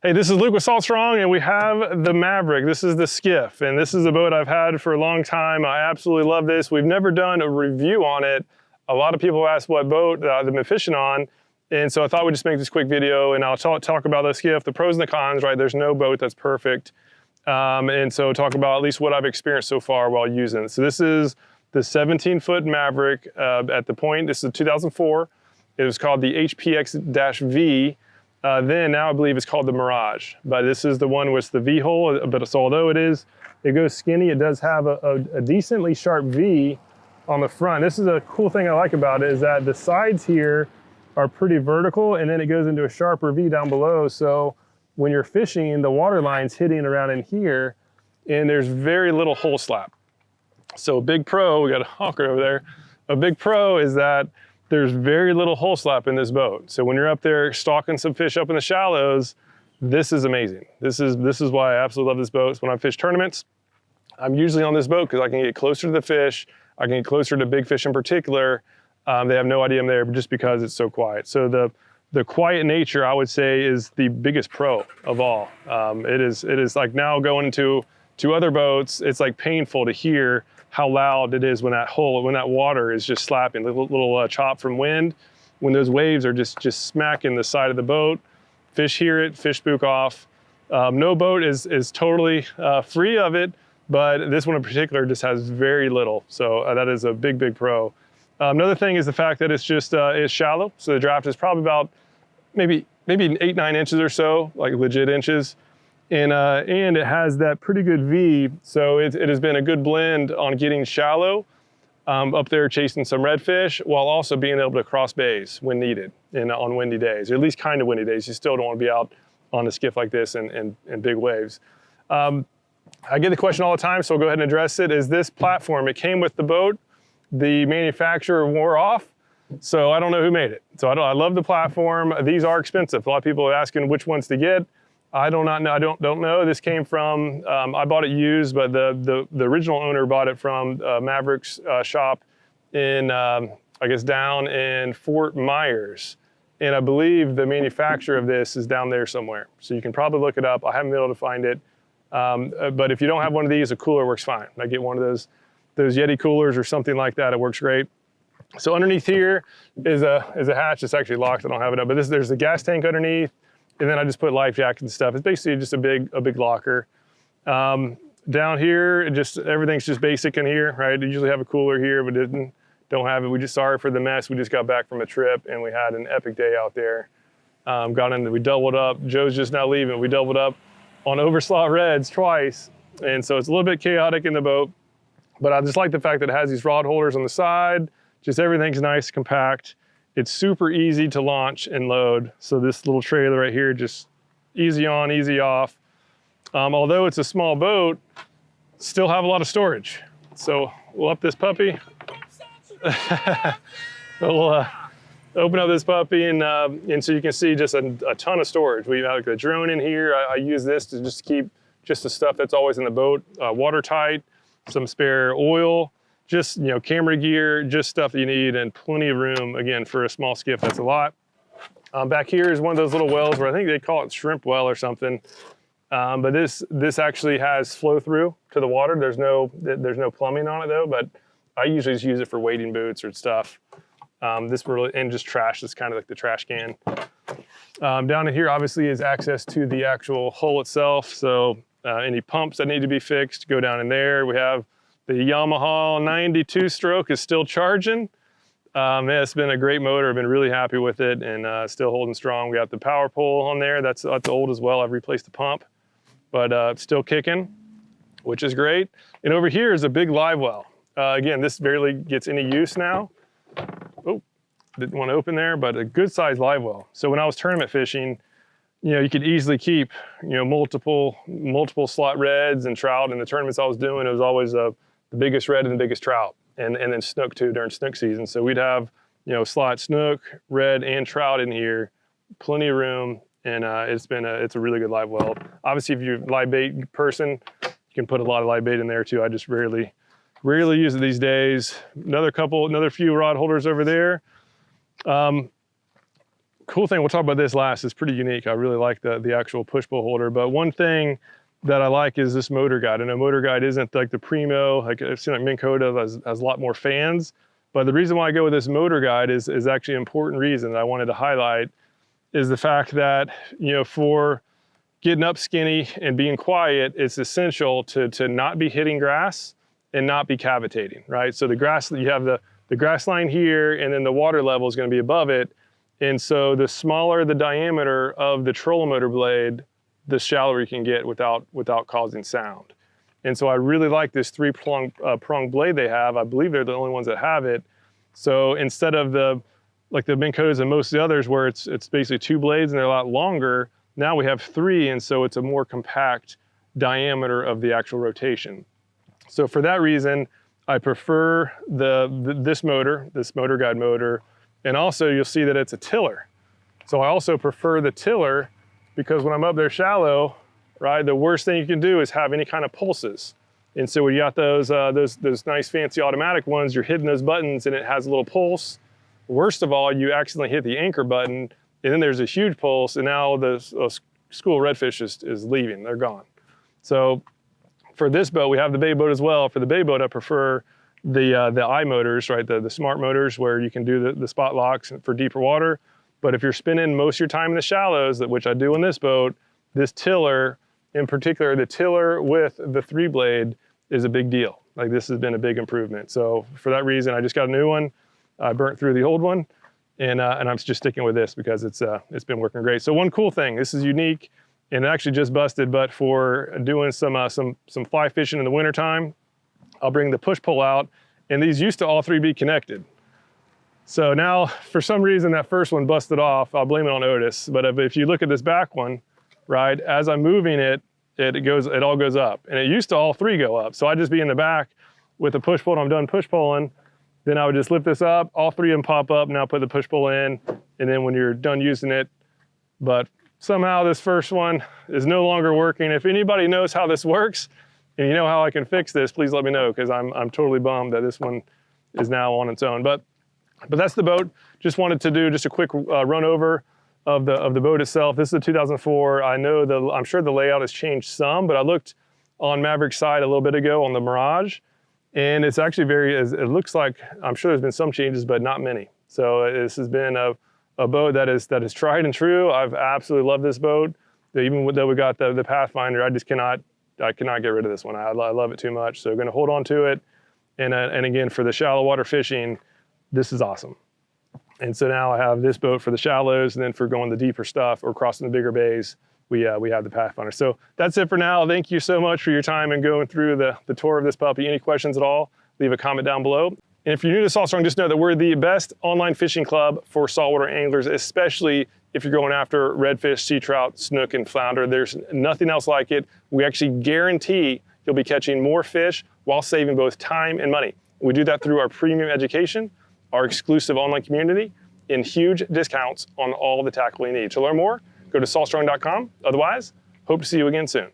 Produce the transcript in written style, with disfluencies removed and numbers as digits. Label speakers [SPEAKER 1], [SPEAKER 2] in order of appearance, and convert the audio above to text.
[SPEAKER 1] Hey, this is Luke with Salt Strong, and we have the Maverick. This is the skiff, and this is a boat I've had for a long time. I absolutely love this. We've never done a review on it. A lot of people ask what boat they've been fishing on, and so I thought we'd just make this quick video, and I'll talk about the skiff, the pros and the cons, right? There's no boat that's perfect, and so talk about at least what I've experienced so far while using it. So this is the 17-foot Maverick at the point. This is a 2004. It was called the HPX-V. Now I believe it's called the Mirage, but this is the one with the V-hole. But so although it goes skinny, it does have a decently sharp V on the front. This is a cool thing I like about it, is that the sides here are pretty vertical, and then it goes into a sharper V down below. So when you're fishing, the water line's hitting around in here, and there's very little hole slap. So a big pro, we got a honker over there. A big pro is that there's very little hole slap in this boat. So when you're up there stalking some fish up in the shallows, this is amazing. This is why I absolutely love this boat. So when I fish tournaments, I'm usually on this boat because I can get closer to the fish. I can get closer to big fish in particular. They have no idea I'm there just because it's so quiet. So the quiet nature, I would say, is the biggest pro of all. It is like now going into other boats, it's like painful to hear how loud it is when that water is just slapping, little chop from wind, when those waves are just smacking the side of the boat. Fish hear it, fish spook off. No boat is totally free of it, but this one in particular just has very little. So that is a big pro. Another thing is the fact that it's shallow. So the draft is probably about maybe 8-9 inches or so, like legit inches. And it has that pretty good V, so it has been a good blend on getting shallow up there chasing some redfish, while also being able to cross bays when needed on windy days, or at least kind of windy days. You still don't want to be out on a skiff like this in big waves. I get the question all the time, so I'll go ahead and address it. Is this platform, it came with the boat, the manufacturer wore off, so I don't know who made it. So I love the platform. These are expensive. A lot of people are asking which ones to get. I don't know. This came from, I bought it used, but the original owner bought it from Maverick's shop in, I guess down in Fort Myers. And I believe the manufacturer of this is down there somewhere. So you can probably look it up. I haven't been able to find it. But if you don't have one of these, a cooler works fine. I get one of those Yeti coolers or something like that. It works great. So underneath here is a hatch. It's actually locked. I don't have it up, but there's a gas tank underneath. And then I just put life jackets and stuff. It's basically just a big locker. Down here, everything's just basic in here, right? You usually have a cooler here, but don't have it. We just sorry for the mess. We just got back from a trip and we had an epic day out there. We doubled up. Joe's just now leaving. We doubled up on overslot reds twice. And so it's a little bit chaotic in the boat, but I just like the fact that it has these rod holders on the side. Just everything's nice, compact. It's super easy to launch and load. So this little trailer right here, just easy on, easy off. Although it's a small boat, still have a lot of storage. So we'll up this puppy. We'll open up this puppy and so you can see just a ton of storage. We have like the drone in here. I use this to just keep just the stuff that's always in the boat, watertight, some spare oil, just camera gear, just stuff that you need, and plenty of room. Again, for a small skiff, that's a lot. Back here is one of those little wells where I think they call it shrimp well or something. But this actually has flow through to the water. There's no plumbing on it though, but I usually just use it for wading boots or stuff. And just trash. It's kind of like the trash can. Down in here obviously is access to the actual hull itself. So any pumps that need to be fixed go down in there. We have the Yamaha 92 stroke is still charging. Yeah, it's been a great motor. I've been really happy with it, and still holding strong. We got the power pole on there. That's old as well. I've replaced the pump, but still kicking, which is great. And over here is a big live well. Again, this barely gets any use now. Oh, didn't want to open there, but a good sized live well. So when I was tournament fishing, you could easily keep, multiple slot reds and trout. In the tournaments I was doing, it was always the biggest red and the biggest trout, and then snook too during snook season. So we'd have, slot snook, red, and trout in here, plenty of room, and it's a really good live well. Obviously, if you're a live bait person, you can put a lot of live bait in there too. I just rarely use it these days. Another few rod holders over there. cool thing, we'll talk about this last, is pretty unique. I really like the actual push-pull holder, but one thing that I like is this motor guide. I know motor guide isn't like the primo, like I've seen like Minn Kota has a lot more fans, but the reason why I go with this motor guide is actually an important reason that I wanted to highlight, is the fact that, you know, for getting up skinny and being quiet, it's essential to not be hitting grass and not be cavitating, right? So the grass, you have the grass line here, and then the water level is gonna be above it. And so the smaller the diameter of the trolling motor blade, the shallower you can get without causing sound. And so I really like this three-prong blade they have. I believe they're the only ones that have it. So instead of the Minn Kotas and most of the others where it's basically two blades and they're a lot longer, now we have three, and so it's a more compact diameter of the actual rotation. So for that reason, I prefer this motor guide motor, and also you'll see that it's a tiller. So I also prefer the tiller because when I'm up there shallow, right, the worst thing you can do is have any kind of pulses. And so when you got those nice fancy automatic ones, you're hitting those buttons and it has a little pulse. Worst of all, you accidentally hit the anchor button and then there's a huge pulse, and now the school redfish is leaving, they're gone. So for this boat, we have the bay boat as well. For the bay boat, I prefer the I motors, right, the smart motors where you can do the spot locks for deeper water. But if you're spending most of your time in the shallows, which I do on this boat, this tiller, in particular, the tiller with the three blade is a big deal. Like, this has been a big improvement. So for that reason, I just got a new one. I burnt through the old one, and I'm just sticking with this because it's been working great. So one cool thing, this is unique, and it actually just busted, but for doing some fly fishing in the wintertime, I'll bring the push pull out, and these used to all three be connected. So now, for some reason, that first one busted off. I'll blame it on Otis. But if you look at this back one, right, as I'm moving it, it all goes up. And it used to all three go up. So I'd just be in the back with the push pull, and I'm done push pulling. Then I would just lift this up, all three of them pop up, now put the push pull in, and then when you're done using it. But somehow this first one is no longer working. If anybody knows how this works, and you know how I can fix this, please let me know, because I'm totally bummed that this one is now on its own. But that's the boat. Just wanted to do just a quick run over of the boat itself. This is a 2004. I'm sure the layout has changed some, but I looked on Maverick's side a little bit ago on the Mirage, and it's actually it looks like, I'm sure there's been some changes, but not many. So this has been a boat that is tried and true. I've absolutely loved this boat. Even though we got the Pathfinder, I cannot get rid of this one. I love it too much. So I'm gonna hold on to it. And again, for the shallow water fishing, this is awesome. And so now I have this boat for the shallows, and then for going the deeper stuff or crossing the bigger bays, we have the Pathfinder. So that's it for now. Thank you so much for your time and going through the tour of this puppy. Any questions at all, leave a comment down below. And if you're new to Saltstrong, just know that we're the best online fishing club for saltwater anglers, especially if you're going after redfish, sea trout, snook, and flounder. There's nothing else like it. We actually guarantee you'll be catching more fish while saving both time and money. We do that through our premium education, our exclusive online community, and huge discounts on all the tackle you need. To learn more, go to saltstrong.com. Otherwise, hope to see you again soon.